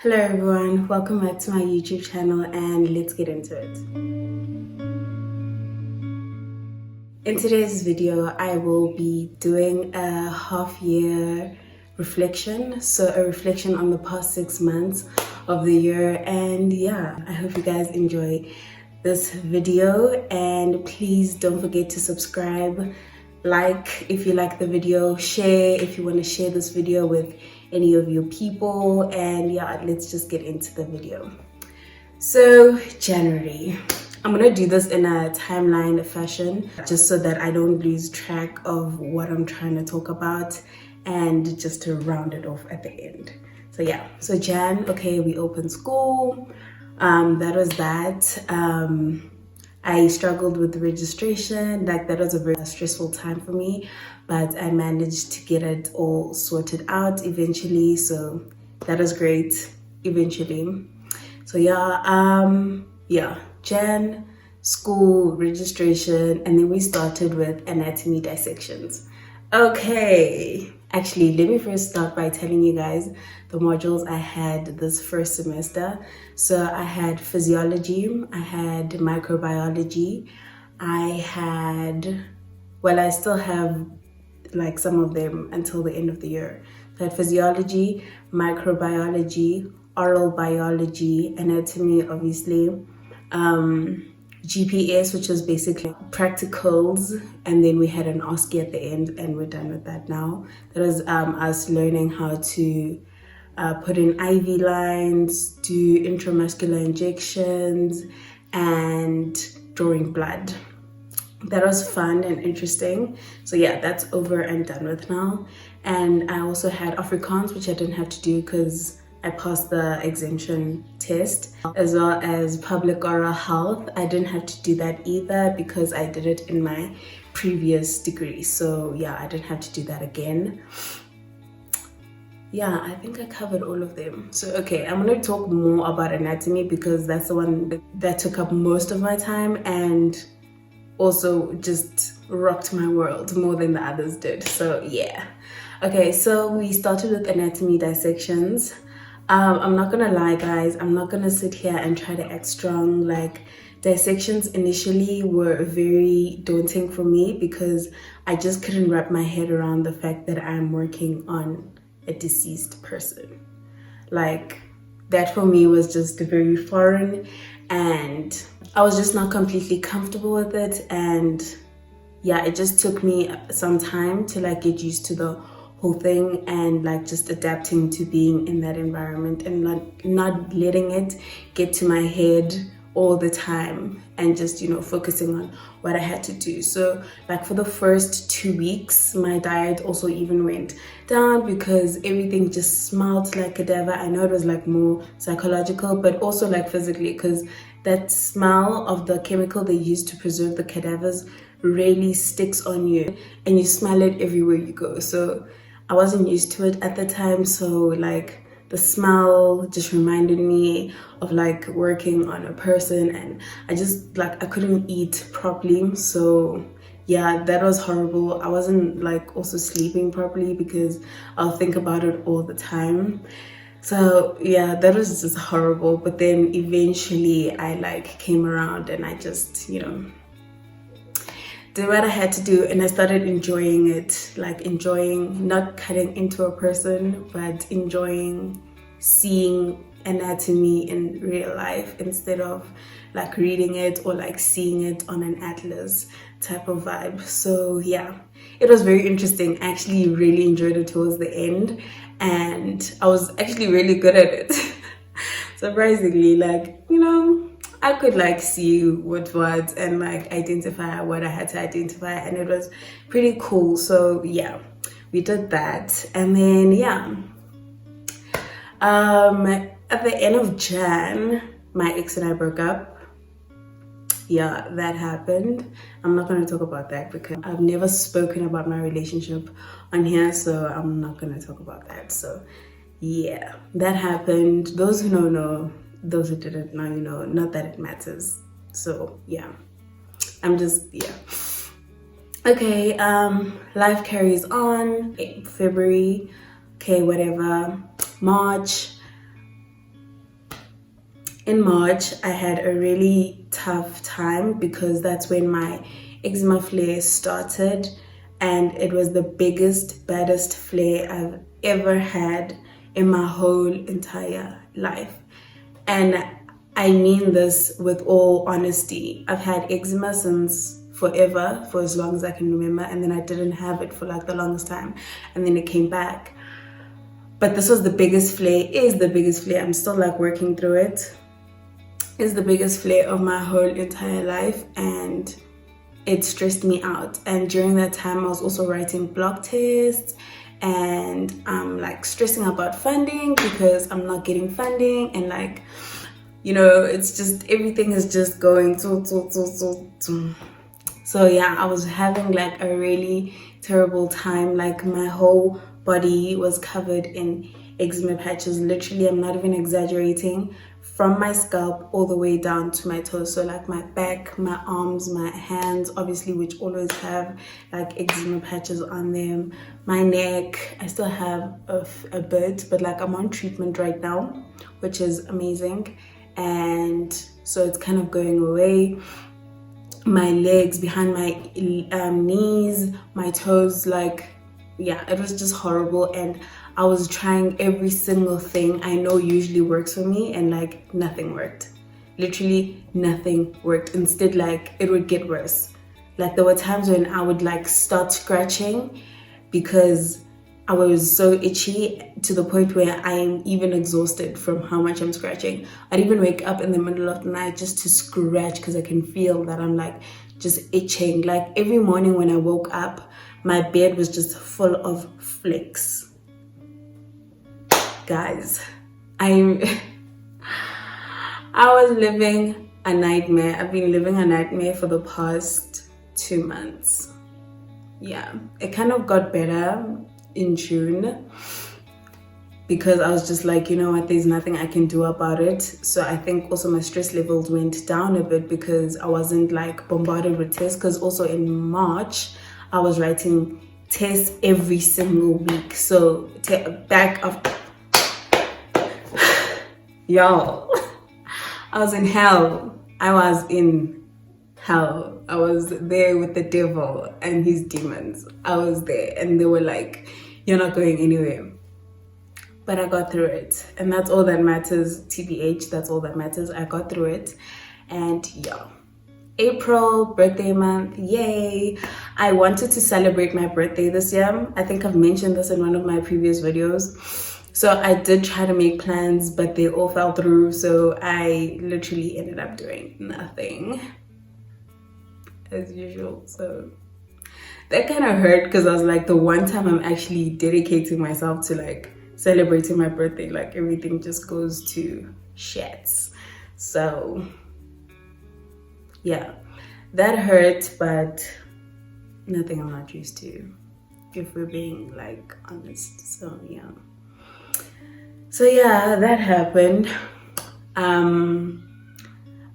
Hello everyone, welcome back to my YouTube channel and let's get into it. In today's video, I will be doing a half-year reflection. So a reflection on the past 6 months of the year, and yeah, I hope you guys enjoy this video, and please don't forget to subscribe, like if you like the video, share if you want to share this video with any of your people, and yeah, let's just get into the video. So January, I'm gonna do this in a timeline fashion just so that I don't lose track of what I'm trying to talk about, and just to round it off at the end. So yeah, so Jan, okay, we opened school. That was that. I struggled with the registration. Like, that was a very stressful time for me, but I managed to get it all sorted out eventually. So that was great eventually. So yeah, Jan, school, registration, and then we started with anatomy dissections. Okay, actually, let me first start by telling you guys the modules I had this first semester. So I had physiology, I had microbiology, I still have like some of them until the end of the year. So I had physiology, microbiology, oral biology, anatomy, obviously, GPS, which was basically practicals, and then we had an OSCE at the end, and we're done with that now. That was us learning how to put in IV lines, do intramuscular injections, and drawing blood. That was fun and interesting. So yeah, that's over and done with now. And I also had Afrikaans, which I didn't have to do because I passed the exemption test, as well as public oral health. I didn't have to do that either because I did it in my previous degree. So yeah, I didn't have to do that again. Yeah, I think I covered all of them. So okay, I'm gonna talk more about anatomy because that's the one that took up most of my time and also just rocked my world more than the others did. So yeah. Okay, so we started with anatomy dissections. I'm not gonna lie, guys, I'm not gonna sit here and try to act strong. Like, dissections initially were very daunting for me because I just couldn't wrap my head around the fact that I'm working on a deceased person. Like, that for me was just very foreign, and I was just not completely comfortable with it. And yeah, it just took me some time to like get used to the whole thing, and like just adapting to being in that environment and not letting it get to my head all the time, and just, you know, focusing on what I had to do. So like for the first 2 weeks, my diet also even went down because everything just smelled like cadaver. I know it was like more psychological, but also like physically, because that smell of the chemical they use to preserve the cadavers really sticks on you, and you smell it everywhere you go. So I wasn't used to it at the time, so like the smell just reminded me of like working on a person, and I just like I couldn't eat properly. So yeah, that was horrible. I wasn't like also sleeping properly because I'll think about it all the time. So yeah, that was just horrible. But then eventually I like came around, and I just, you know, did what I had to do, and I started enjoying it. Like, enjoying not cutting into a person, but enjoying seeing anatomy in real life instead of like reading it or like seeing it on an atlas type of vibe. So yeah, it was very interesting. I actually really enjoyed it towards the end, and I was actually really good at it. Surprisingly, like, you know, I could like see what was and like identify what I had to identify, and it was pretty cool. So yeah, we did that. And then yeah, at the end of Jan, my ex and I broke up. Yeah, that happened. I'm not going to talk about that because I've never spoken about my relationship on here, so I'm not going to talk about that. So yeah, that happened. Those who know, those who didn't know, you know, not that it matters. So yeah, yeah. Okay, life carries on. February, okay, whatever. March, in March, I had a really tough time because that's when my eczema flare started, and it was the biggest, baddest flare I've ever had in my whole entire life. And I mean this with all honesty. I've had eczema since forever, for as long as I can remember, and then I didn't have it for like the longest time, and then it came back. But this was the biggest flare, is the biggest flare. I'm still like working through it. Is the biggest flare of my whole entire life, and it stressed me out. And during that time, I was also writing block tests, and I'm like stressing about funding because I'm not getting funding, and like, you know, it's just everything is just going so yeah, I was having like a really terrible time. Like my whole body was covered in eczema patches. Literally, I'm not even exaggerating, from my scalp all the way down to my toes. So like my back, my arms, my hands, obviously, which always have like eczema patches on them. My neck, I still have a bit, but like I'm on treatment right now, which is amazing. And so it's kind of going away. My legs, behind my knees, my toes, like, yeah, it was just horrible. And I was trying every single thing I know usually works for me, and like nothing worked. Literally nothing worked. Instead, like it would get worse. Like there were times when I would like start scratching because I was so itchy, to the point where I'm even exhausted from how much I'm scratching. I'd even wake up in the middle of the night just to scratch because I can feel that I'm like just itching. Like every morning when I woke up, my bed was just full of flicks. Guys, I was living a nightmare. I've been living a nightmare for the past 2 months. Yeah, it kind of got better in June because I was just like, you know what, there's nothing I can do about it. So I think also my stress levels went down a bit because I wasn't like bombarded with tests, because also in March I was writing tests every single week. So back of y'all, I was in hell. I was in hell. I was there with the devil and his demons. I was there, and they were like, you're not going anywhere. But I got through it, and that's all that matters. TBH, that's all that matters. I got through it. And yeah, April, birthday month, yay. I wanted to celebrate my birthday this year. I think I've mentioned this in one of my previous videos. So I did try to make plans, but they all fell through. So I literally ended up doing nothing, as usual. So that kind of hurt, because I was like, the one time I'm actually dedicating myself to like celebrating my birthday, like everything just goes to shits. So yeah, that hurt, but nothing I'm not used to, if we're being like honest. So yeah, that happened.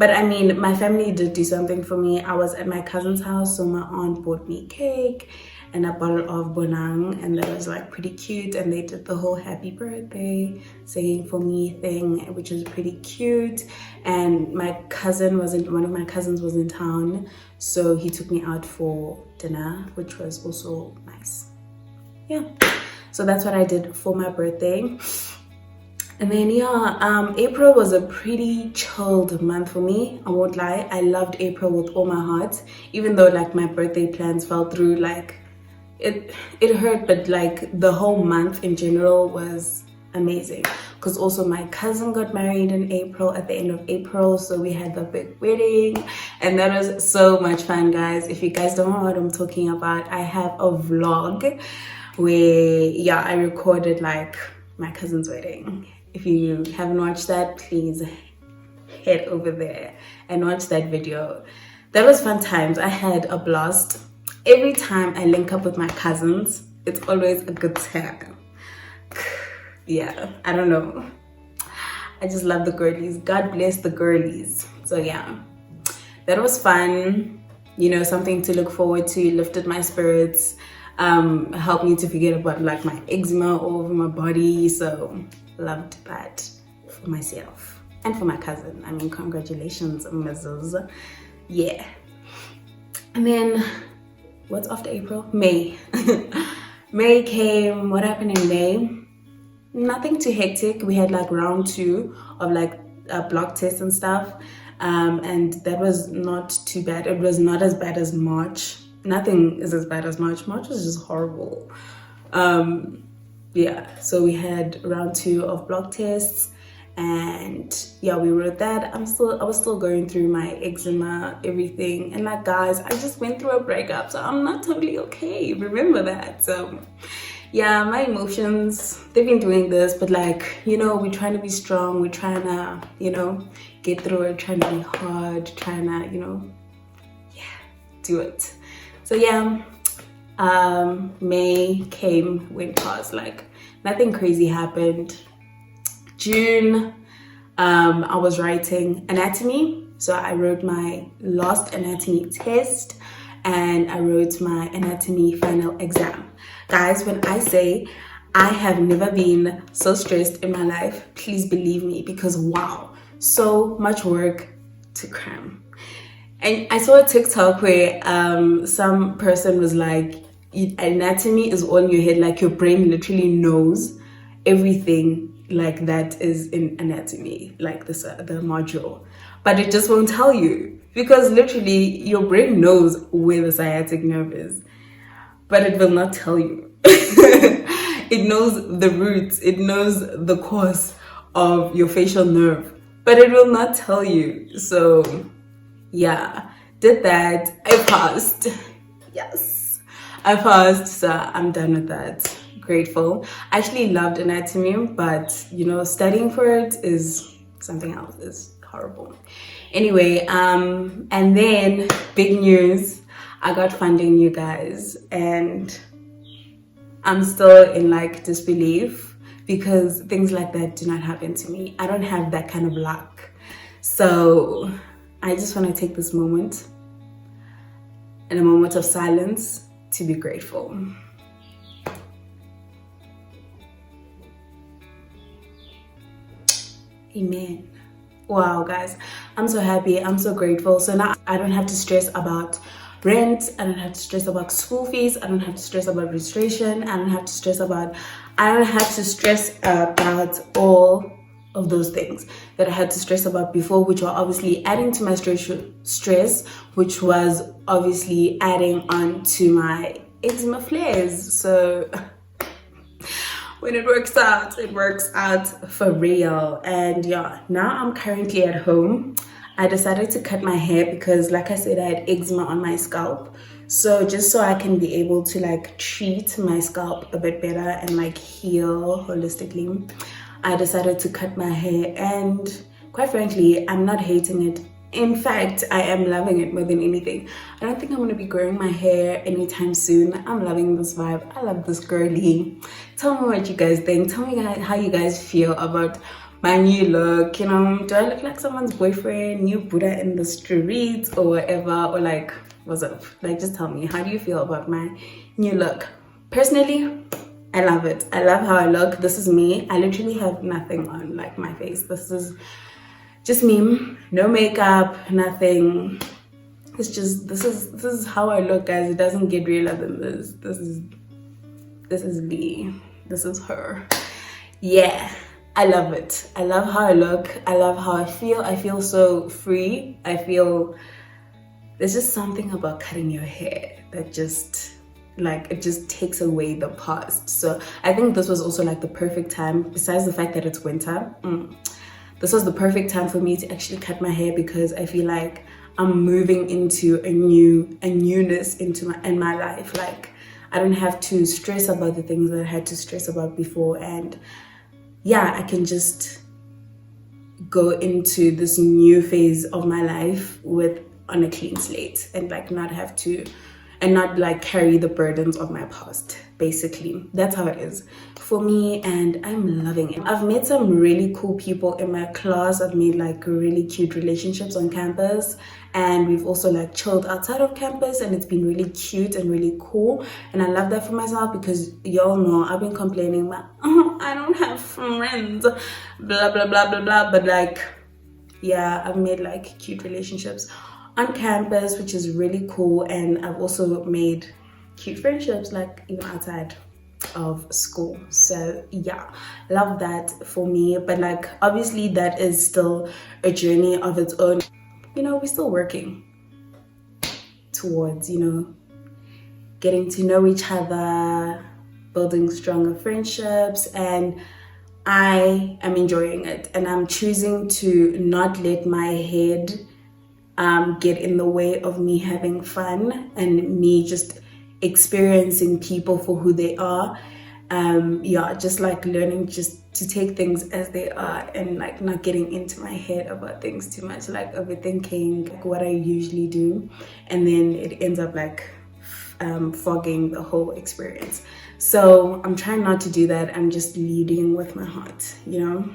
But I mean, my family did do something for me. I was at my cousin's house, so my aunt bought me cake and a bottle of bonang, and that was like pretty cute. And they did the whole happy birthday singing for me thing, which was pretty cute. And one of my cousins was in town, so he took me out for dinner, which was also nice. Yeah, so that's what I did for my birthday. And then yeah, April was a pretty chilled month for me. I won't lie, I loved April with all my heart, even though like my birthday plans fell through. Like it hurt, but like the whole month in general was amazing, because also my cousin got married in April, at the end of April, so we had the big wedding, and that was so much fun, guys. If you guys don't know what I'm talking about, I have a vlog where yeah, I recorded like my cousin's wedding. If you haven't watched that, please head over there and watch that video. That was fun times. I had a blast. Every time I link up with my cousins, it's always a good time. Yeah, I don't know. I just love the girlies. God bless the girlies. So yeah, that was fun. You know, something to look forward to. Lifted my spirits. Helped me to forget about like my eczema all over my body. So loved that for myself. and for my cousin. I mean, congratulations, Mrs. Yeah. And then what's after April? May. May came. What happened in May? Nothing too hectic. We had like round 2 of like block tests and stuff, and that was not too bad. It was not as bad as March. Nothing is as bad as March. March was just horrible. Yeah, so we had round 2 of block tests, and yeah, we wrote that. I was still going through my eczema, everything, and like, guys, I just went through a breakup, so I'm not totally okay. Remember that. So yeah, my emotions, they've been doing this, but like, you know, we're trying to be strong, we're trying to, you know, get through it, trying to be hard, trying to, you know, yeah, do it. So yeah, May came, went past, like nothing crazy happened. June, I was writing anatomy, so I wrote my last anatomy test and I wrote my anatomy final exam. Guys, when I say I have never been so stressed in my life, please believe me, because wow, so much work to cram. And I saw a TikTok where some person was like, anatomy is all in your head, like your brain literally knows everything like that is in anatomy, like this the module, but it just won't tell you, because literally your brain knows where the sciatic nerve is, but it will not tell you. It knows the roots, it knows the course of your facial nerve, but it will not tell you. So yeah, did that. I passed. Yes, I passed, so I'm done with that. Grateful. I actually loved anatomy, but you know, studying for it is something else. It's horrible. Anyway, and then big news, I got funding, you guys, and I'm still in like disbelief, because things like that do not happen to me. I don't have that kind of luck. So I just want to take this moment, in a moment of silence, to be grateful. Amen. Wow, guys, I'm so happy. I'm so grateful. So now I don't have to stress about rent. I don't have to stress about school fees. I don't have to stress about registration. I don't have to stress about all of those things that I had to stress about before, which were obviously adding to my stress, which was obviously adding on to my eczema flares. So when it works out for real. And yeah, now I'm currently at home. I decided to cut my hair because, like I said, I had eczema on my scalp. So just so I can be able to like treat my scalp a bit better and like heal holistically, I decided to cut my hair, and quite frankly, I'm not hating it. In fact, I am loving it more than anything. I don't think I'm going to be growing my hair anytime soon. I'm loving this vibe. I love this girly. Tell me what you guys think. Tell me how you guys feel about my new look. You know, do I look like someone's boyfriend, new Buddha in the streets or whatever? Or like, what's up? Like, just tell me, how do you feel about my new look? Personally, I love it. I love how I look. This is me. I literally have nothing on like my face. This is just me, no makeup, nothing. It's just this is how I look, guys. It doesn't get realer than this. This is me. This is her. Yeah, I love it. I love how I look. I love how I feel. I feel so free. I feel there's just something about cutting your hair that just like it just takes away the past. So I think this was also like the perfect time, besides the fact that it's winter. This was the perfect time for me to actually cut my hair, because I feel like I'm moving into a newness in my life. Like I don't have to stress about the things that I had to stress about before, and yeah, I can just go into this new phase of my life on a clean slate, and like not have to, and not like carry the burdens of my past. Basically, that's how it is for me, and I'm loving it. I've met some really cool people in my class. I've made like really cute relationships on campus, and we've also like chilled outside of campus, and it's been really cute and really cool, and I love that for myself, because y'all know I've been complaining about I don't have friends, blah blah blah blah blah, but like yeah, I've made like cute relationships on campus, which is really cool. And I've also made cute friendships like even outside of school. So yeah, love that for me. But like obviously that is still a journey of its own. You know, we're still working towards, you know, getting to know each other, building stronger friendships, and I am enjoying it, and I'm choosing to not let my head get in the way of me having fun and me just experiencing people for who they are. Yeah, just like learning just to take things as they are and like not getting into my head about things too much, like overthinking like what I usually do, and then it ends up like fogging the whole experience. So I'm trying not to do that. I'm just leading with my heart, you know,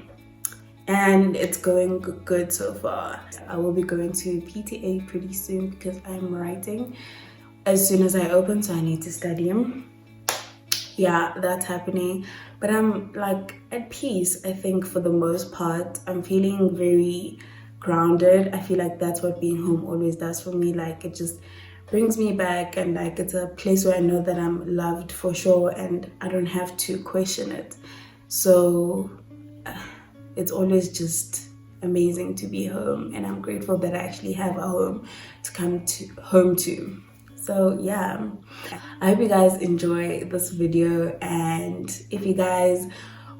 and it's going good so far. I will be going to PTA pretty soon because I'm writing as soon as I open, so I need to study them. Yeah, that's happening, but I'm like at peace. I think for the most part I'm feeling very grounded. I feel like that's what being home always does for me. Like it just brings me back, and like it's a place where I know that I'm loved for sure and I don't have to question it. So it's always just amazing to be home, and I'm grateful that I actually have a home to come to home to. So yeah, I hope you guys enjoy this video, and if you guys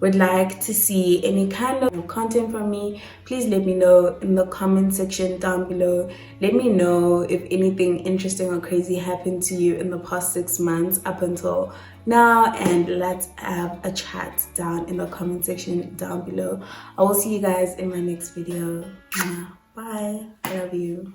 would like to see any kind of content from me, please let me know in the comment section down below. Let me know if anything interesting or crazy happened to you in the past 6 months up until now, and let's have a chat down in the comment section down below. I will see you guys in my next video. Bye. I love you.